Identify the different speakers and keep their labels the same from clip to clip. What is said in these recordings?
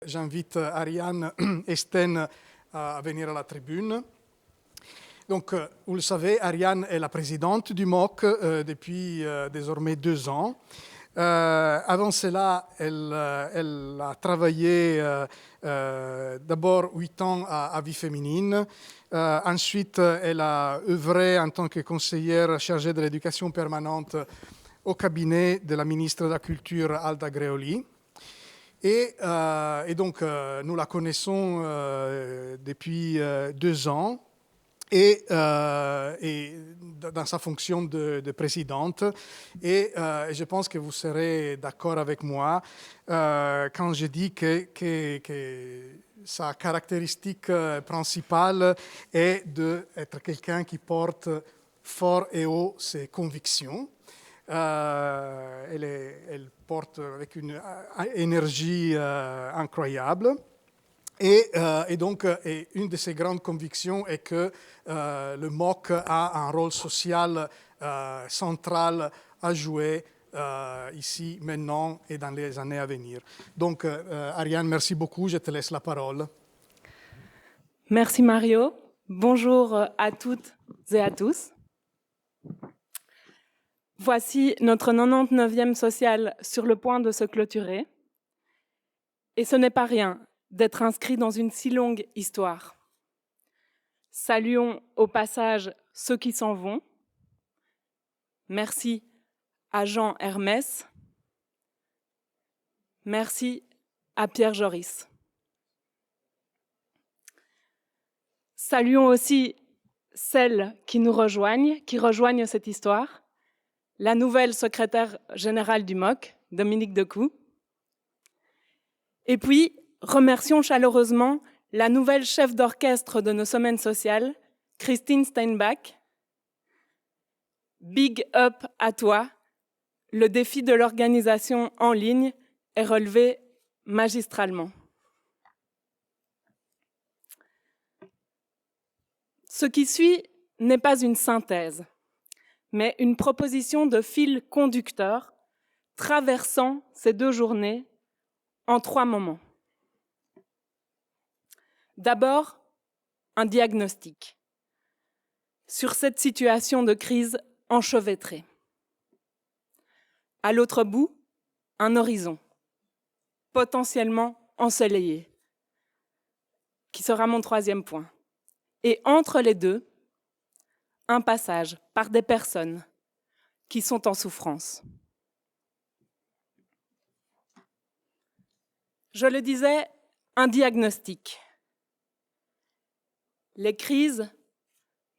Speaker 1: J'invite Ariane Esten à venir à la tribune. Donc, vous le savez, Ariane est la présidente du MOC depuis désormais 2 ans. Avant cela, elle a travaillé d'abord 8 ans à Vie Féminine. Ensuite, elle a œuvré en tant que conseillère chargée de l'éducation permanente au cabinet de la ministre de la Culture, Alda Greoli. Et donc, nous la connaissons depuis 2 ans et dans sa fonction de présidente. Et je pense que vous serez d'accord avec moi quand je dis que sa caractéristique principale est d'être quelqu'un qui porte fort et haut ses convictions. Elle porte avec une énergie incroyable. Et donc, une de ses grandes convictions est que le MOC a un rôle social central à jouer ici, maintenant et dans les années à venir. Donc, Ariane, merci beaucoup. Je te laisse la parole.
Speaker 2: Merci Mario. Bonjour à toutes et à tous. Voici notre 99e sociale sur le point de se clôturer. Et ce n'est pas rien d'être inscrit dans une si longue histoire. Saluons au passage ceux qui s'en vont. Merci à Jean Hermès. Merci à Pierre Joris. Saluons aussi celles qui nous rejoignent, qui rejoignent cette histoire. La nouvelle secrétaire générale du MOC, Dominique Decoux. Et puis, remercions chaleureusement la nouvelle chef d'orchestre de nos semaines sociales, Christine Steinbach. Big up à toi. Le défi de l'organisation en ligne est relevé magistralement. Ce qui suit n'est pas une synthèse, mais une proposition de fil conducteur traversant ces 2 journées en 3 moments. D'abord, un diagnostic sur cette situation de crise enchevêtrée. À l'autre bout, un horizon potentiellement ensoleillé, qui sera mon 3e point. Et entre les deux, un passage par des personnes qui sont en souffrance. Je le disais, un diagnostic. Les crises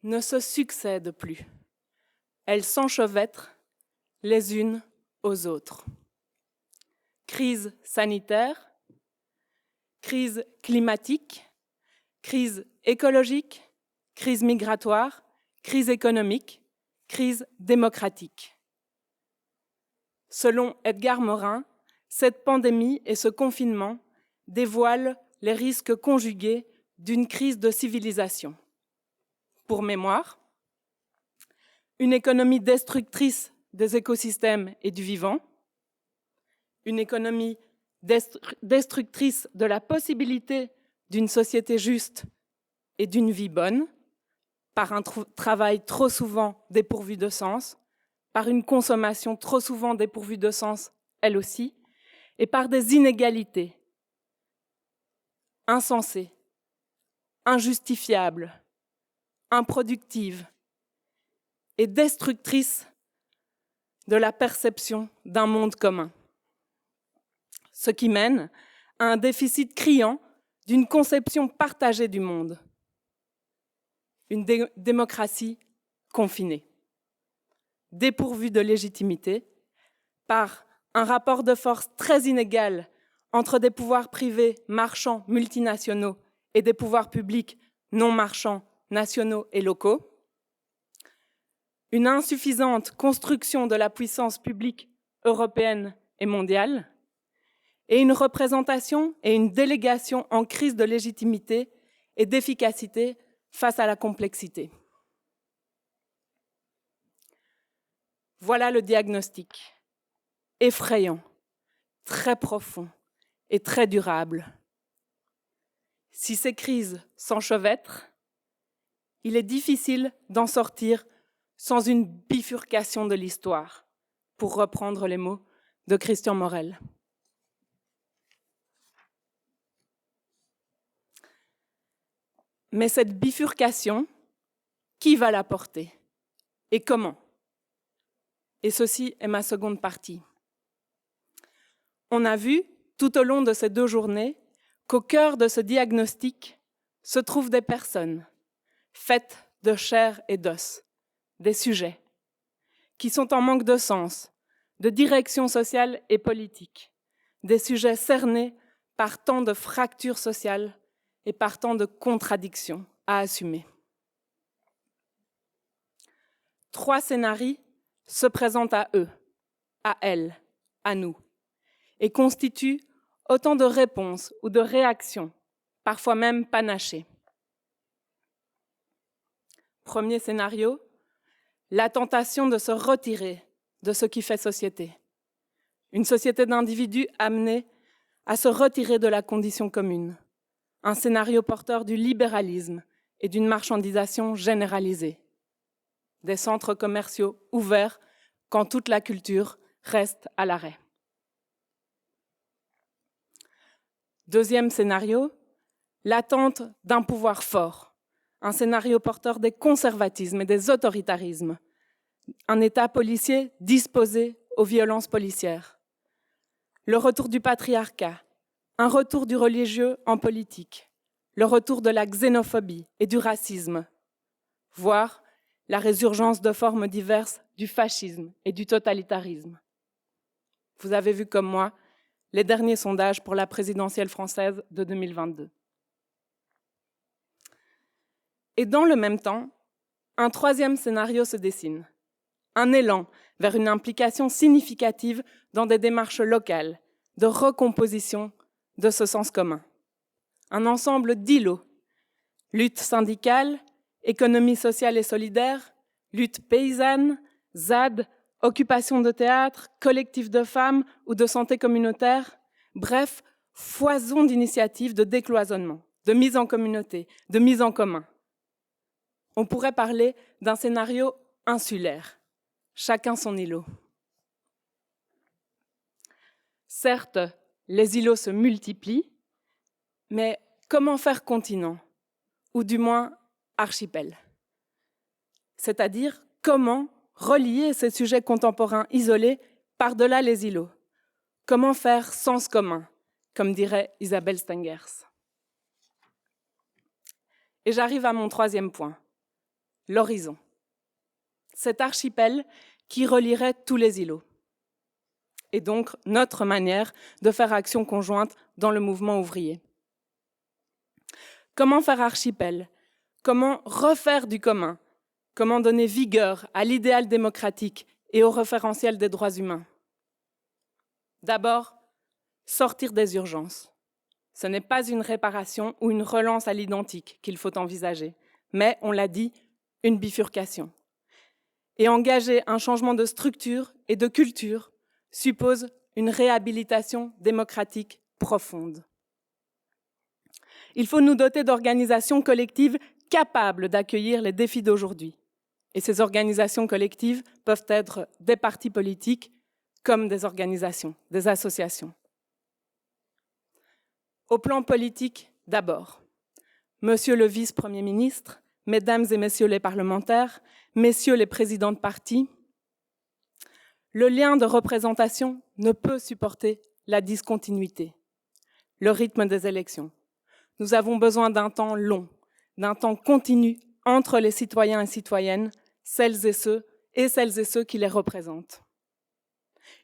Speaker 2: ne se succèdent plus. Elles s'enchevêtrent les unes aux autres. Crise sanitaire, crise climatique, crise écologique, crise migratoire, crise économique, crise démocratique. Selon Edgar Morin, cette pandémie et ce confinement dévoilent les risques conjugués d'une crise de civilisation. Pour mémoire, une économie destructrice des écosystèmes et du vivant, une économie destructrice de la possibilité d'une société juste et d'une vie bonne, par un travail trop souvent dépourvu de sens, par une consommation trop souvent dépourvue de sens, elle aussi, et par des inégalités insensées, injustifiables, improductives et destructrices de la perception d'un monde commun. Ce qui mène à un déficit criant d'une conception partagée du monde. Une démocratie confinée, dépourvue de légitimité, par un rapport de force très inégal entre des pouvoirs privés marchands multinationaux et des pouvoirs publics non marchands nationaux et locaux, une insuffisante construction de la puissance publique européenne et mondiale, et une représentation et une délégation en crise de légitimité et d'efficacité face à la complexité. Voilà le diagnostic, effrayant, très profond et très durable Si ces crises s'enchevêtrent, il est difficile d'en sortir sans une bifurcation de l'histoire, pour reprendre les mots de Christian Morel. Mais cette bifurcation, qui va la porter et comment? Et ceci est ma seconde partie. On a vu, tout au long de ces 2 journées, qu'au cœur de ce diagnostic se trouvent des personnes faites de chair et d'os, des sujets qui sont en manque de sens, de direction sociale et politique, des sujets cernés par tant de fractures sociales et par tant de contradictions à assumer. 3 scénarios se présentent à eux, à elles, à nous, et constituent autant de réponses ou de réactions, parfois même panachées. Premier scénario, la tentation de se retirer de ce qui fait société. Une société d'individus amenés à se retirer de la condition commune. Un scénario porteur du libéralisme et d'une marchandisation généralisée. Des centres commerciaux ouverts quand toute la culture reste à l'arrêt. Deuxième scénario, l'attente d'un pouvoir fort. Un scénario porteur des conservatismes et des autoritarismes. Un État policier disposé aux violences policières. Le retour du patriarcat, un retour du religieux en politique, le retour de la xénophobie et du racisme, voire la résurgence de formes diverses du fascisme et du totalitarisme. Vous avez vu comme moi les derniers sondages pour la présidentielle française de 2022. Et dans le même temps, un 3e scénario se dessine. Un élan vers une implication significative dans des démarches locales, de recomposition de ce sens commun. Un ensemble d'îlots, lutte syndicale, économie sociale et solidaire, lutte paysanne, ZAD, occupation de théâtre, collectif de femmes ou de santé communautaire, bref, foison d'initiatives de décloisonnement, de mise en communauté, de mise en commun. On pourrait parler d'un scénario insulaire, chacun son îlot. Certes, les îlots se multiplient, mais comment faire continent, ou du moins archipel? C'est-à-dire comment relier ces sujets contemporains isolés par-delà les îlots? Comment faire sens commun, comme dirait Isabelle Stengers? Et j'arrive à mon 3e point, l'horizon. Cet archipel qui relierait tous les îlots. Et donc notre manière de faire action conjointe dans le mouvement ouvrier. Comment faire archipel? Comment refaire du commun? Comment donner vigueur à l'idéal démocratique et au référentiel des droits humains? D'abord, sortir des urgences. Ce n'est pas une réparation ou une relance à l'identique qu'il faut envisager, mais, on l'a dit, une bifurcation. Et engager un changement de structure et de culture suppose une réhabilitation démocratique profonde. Il faut nous doter d'organisations collectives capables d'accueillir les défis d'aujourd'hui. Et ces organisations collectives peuvent être des partis politiques comme des organisations, des associations. Au plan politique, d'abord, Monsieur le vice-premier ministre, Mesdames et Messieurs les parlementaires, Messieurs les présidents de partis, le lien de représentation ne peut supporter la discontinuité, le rythme des élections. Nous avons besoin d'un temps long, d'un temps continu entre les citoyens et citoyennes, celles et ceux qui les représentent.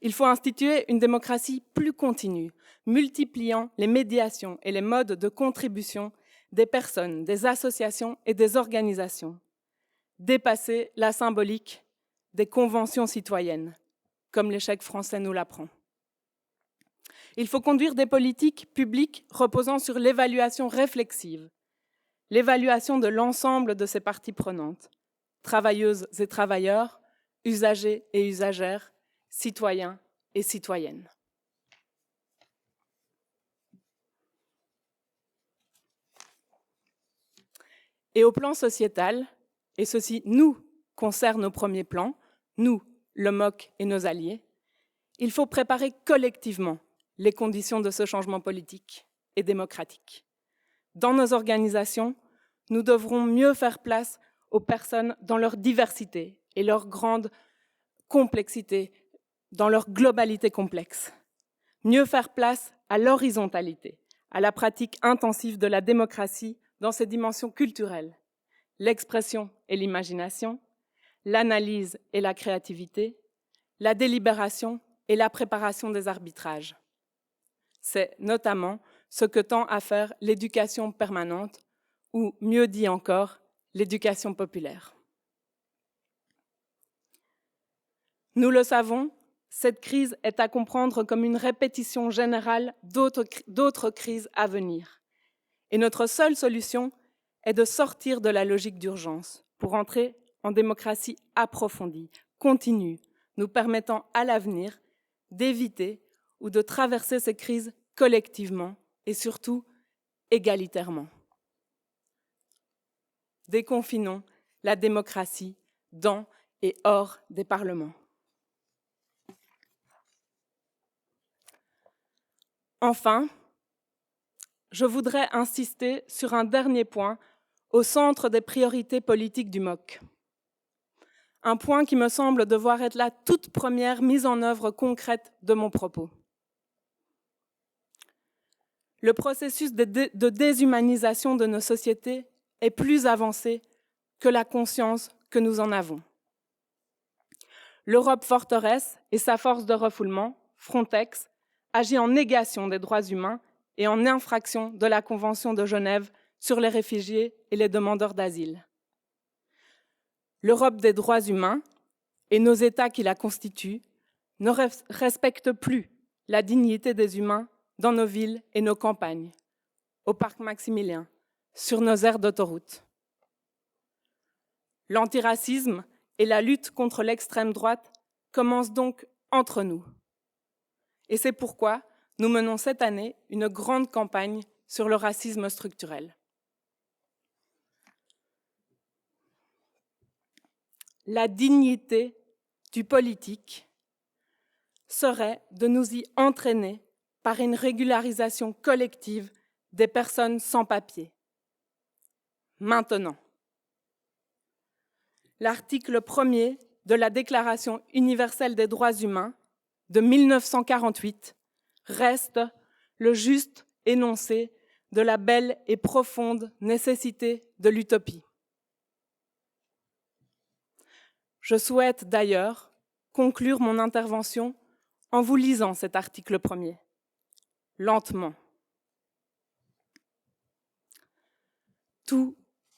Speaker 2: Il faut instituer une démocratie plus continue, multipliant les médiations et les modes de contribution des personnes, des associations et des organisations. Dépasser la symbolique des conventions citoyennes, comme l'échec français nous l'apprend. Il faut conduire des politiques publiques reposant sur l'évaluation réflexive, l'évaluation de l'ensemble de ces parties prenantes, travailleuses et travailleurs, usagers et usagères, citoyens et citoyennes. Et au plan sociétal, et ceci nous concerne au premier plan, nous, le MOC et nos alliés, il faut préparer collectivement les conditions de ce changement politique et démocratique. Dans nos organisations, nous devrons mieux faire place aux personnes dans leur diversité et leur grande complexité, dans leur globalité complexe. Mieux faire place à l'horizontalité, à la pratique intensive de la démocratie dans ses dimensions culturelles, l'expression et l'imagination, l'analyse et la créativité, la délibération et la préparation des arbitrages. C'est notamment ce que tend à faire l'éducation permanente, ou mieux dit encore, l'éducation populaire. Nous le savons, cette crise est à comprendre comme une répétition générale d'autres crises à venir. Et notre seule solution est de sortir de la logique d'urgence pour entrer en démocratie approfondie, continue, nous permettant à l'avenir d'éviter ou de traverser ces crises collectivement et surtout égalitairement. Déconfinons la démocratie dans et hors des parlements. Enfin, je voudrais insister sur un dernier point au centre des priorités politiques du MOC. Un point qui me semble devoir être la toute première mise en œuvre concrète de mon propos. Le processus de déshumanisation de nos sociétés est plus avancé que la conscience que nous en avons. L'Europe forteresse et sa force de refoulement, Frontex, agit en négation des droits humains et en infraction de la Convention de Genève sur les réfugiés et les demandeurs d'asile. L'Europe des droits humains et nos États qui la constituent ne respectent plus la dignité des humains dans nos villes et nos campagnes, au parc Maximilien, sur nos aires d'autoroute. L'antiracisme et la lutte contre l'extrême droite commencent donc entre nous. Et c'est pourquoi nous menons cette année une grande campagne sur le racisme structurel. La dignité du politique serait de nous y entraîner par une régularisation collective des personnes sans papier. Maintenant. L'article 1er de la Déclaration universelle des droits humains de 1948 reste le juste énoncé de la belle et profonde nécessité de l'utopie. Je souhaite d'ailleurs conclure mon intervention en vous lisant cet article 1er, lentement. Tous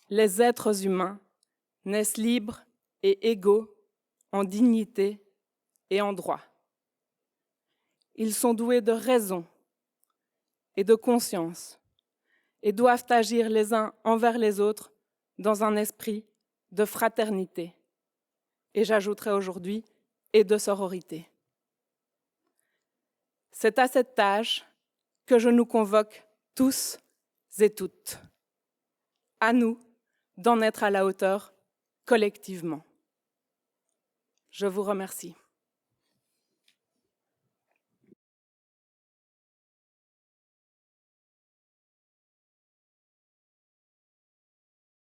Speaker 2: les êtres humains naissent libres et égaux en dignité et en droit. Ils sont doués de raison et de conscience et doivent agir les uns envers les autres dans un esprit de fraternité. Et j'ajouterai aujourd'hui, et de sororité. C'est à cette tâche que je nous convoque tous et toutes. À nous d'en être à la hauteur collectivement. Je vous remercie.